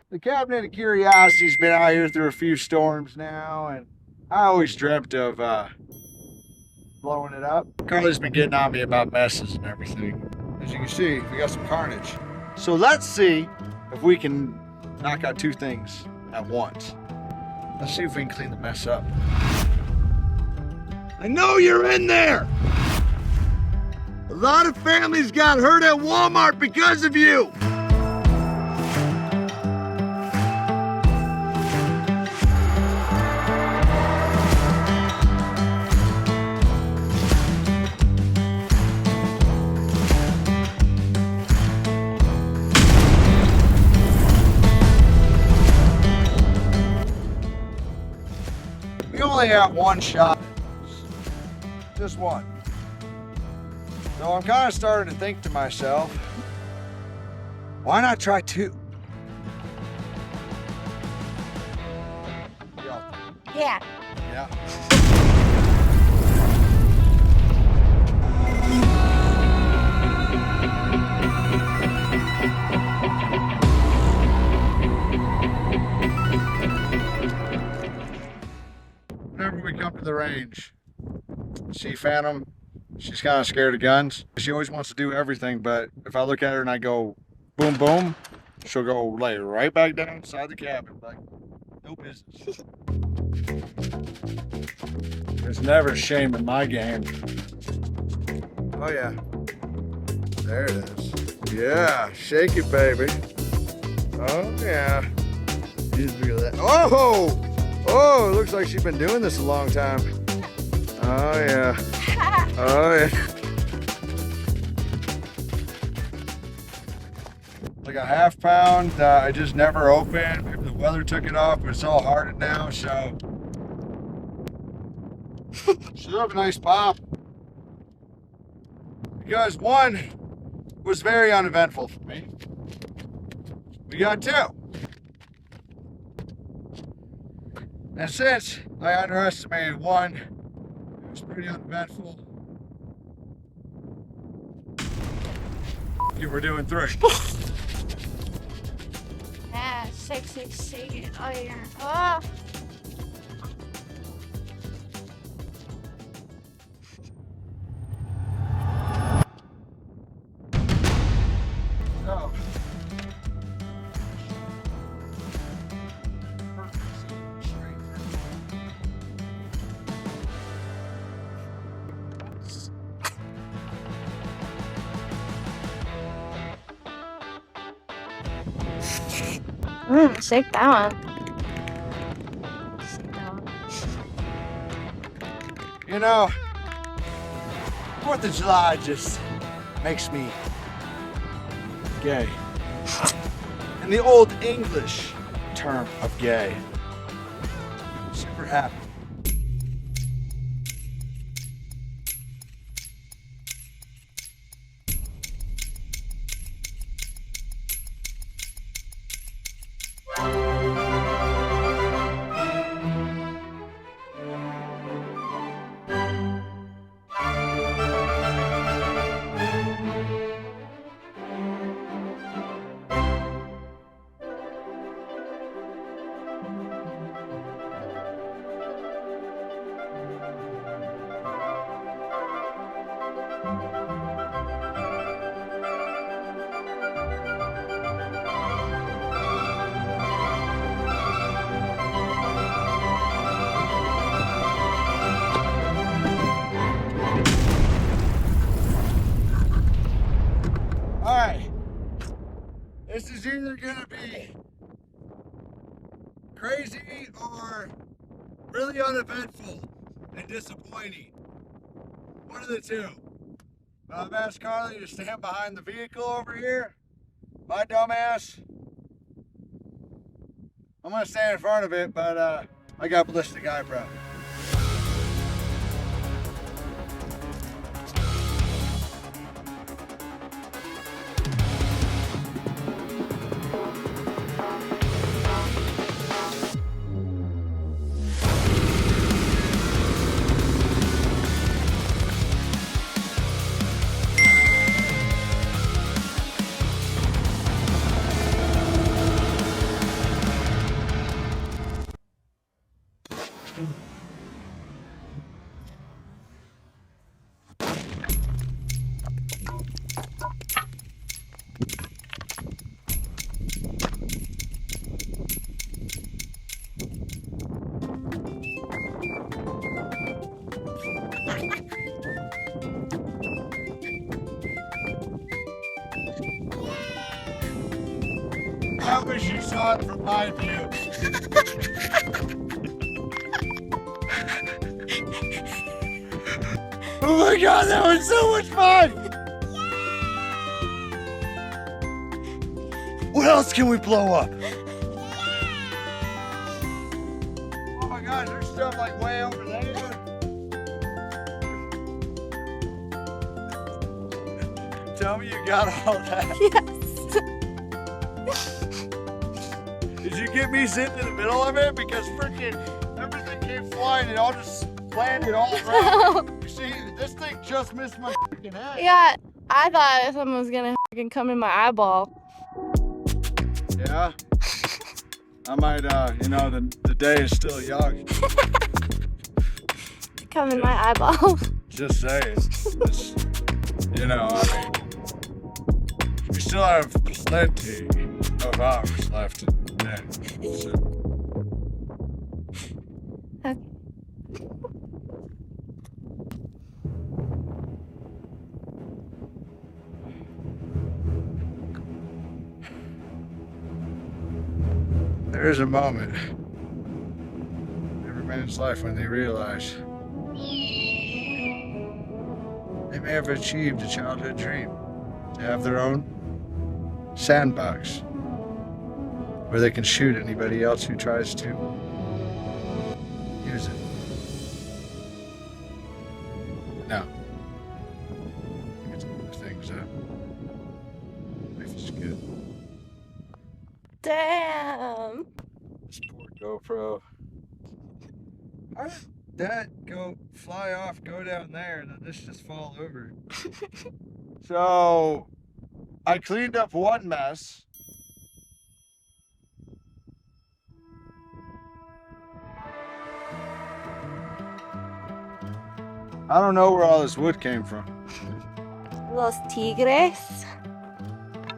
The Cabinet of Curiosity's been out here through a few storms now, and I always dreamt of blowing it up. Carly's been getting on me about messes and everything. As you can see, we got some carnage. So let's see if we can knock out two things at once. Let's see if we can clean the mess up. I know you're in there! A lot of families got hurt at Walmart because of you! We only have one shot. Just one. So I'm kind of starting to think to myself, why not try two? Yeah. Yeah. Whenever we come to the range, see Phantom, she's kind of scared of guns. She always wants to do everything, but if I look at her and I go boom boom, she'll go lay right back down inside the cabin like no business. There's never shame in my game. Oh yeah, there it is. Yeah, shake it, baby. Oh yeah. Just look at that. Oh! Oh, it looks like she's been doing this a long time. Oh yeah. Oh yeah. Like a half pound, I just never opened. Maybe the weather took it off, but it's all hardened now, so. Should have a nice pop. Because one was very uneventful for me. We got two. And since I underestimated one, it was pretty uneventful. We're doing three. Yeah, 666. Oh, yeah. Oh. So. Sick that one. Sick that one. You know, 4th of July just makes me gay. In the old English term of gay. Super happy. This is either gonna be crazy or really uneventful and disappointing. One of the two. I've asked Carly to stand behind the vehicle over here. My dumbass. I'm gonna stand in front of it, but I got ballistic eyebrow. I wish you saw it from my view. Oh my god, that was so much fun! What else can we blow up? Oh my god, there's stuff like way over there. Tell me you got all that. Yes. Did you get me sitting in the middle of it? Because freaking everything came flying and all just landed all around. You see, this thing just missed my freaking head. Yeah, I thought someone was gonna fucking come in my eyeball. Yeah? I might, you know, the day is still young. Come in my eyeball. Just saying. It's, you know, I mean, we still have plenty of hours left in the day. So. Okay. There is a moment in every man's life when they realize they may have achieved a childhood dream to have their own sandbox where they can shoot anybody else who tries to use it. Now, let's move things up. Life is good. Damn. This poor GoPro. How did that fly off, go down there, and then this just fall over? So, I cleaned up one mess. I don't know where all this wood came from. Los Tigres.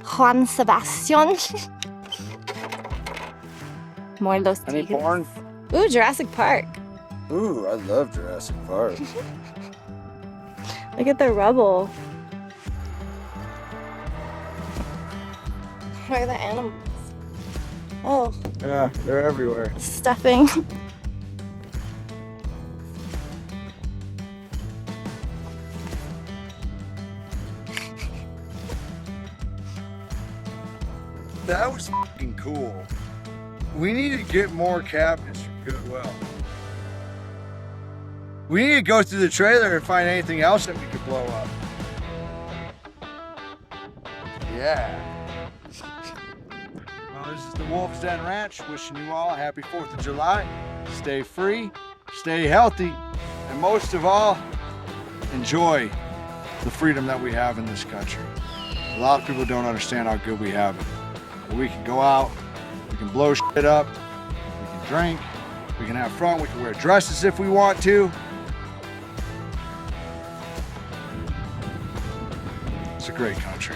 Juan Sebastian. More Los Any Tigres. porn? Ooh, Jurassic Park. Ooh, I love Jurassic Park. Look at the rubble. Where are the animals? Oh, Yeah, they're everywhere. stuffing. That was fucking cool. We need to get more cabinets from Goodwill. We need to go through the trailer and find anything else that we could blow up. Yeah. Well, this is the Wolves Den Ranch wishing you all a happy 4th of July. Stay free, stay healthy, and most of all, enjoy the freedom that we have in this country. A lot of people don't understand how good we have it. We can go out, we can blow shit up, we can drink, we can have fun, we can wear dresses if we want to. It's a great country.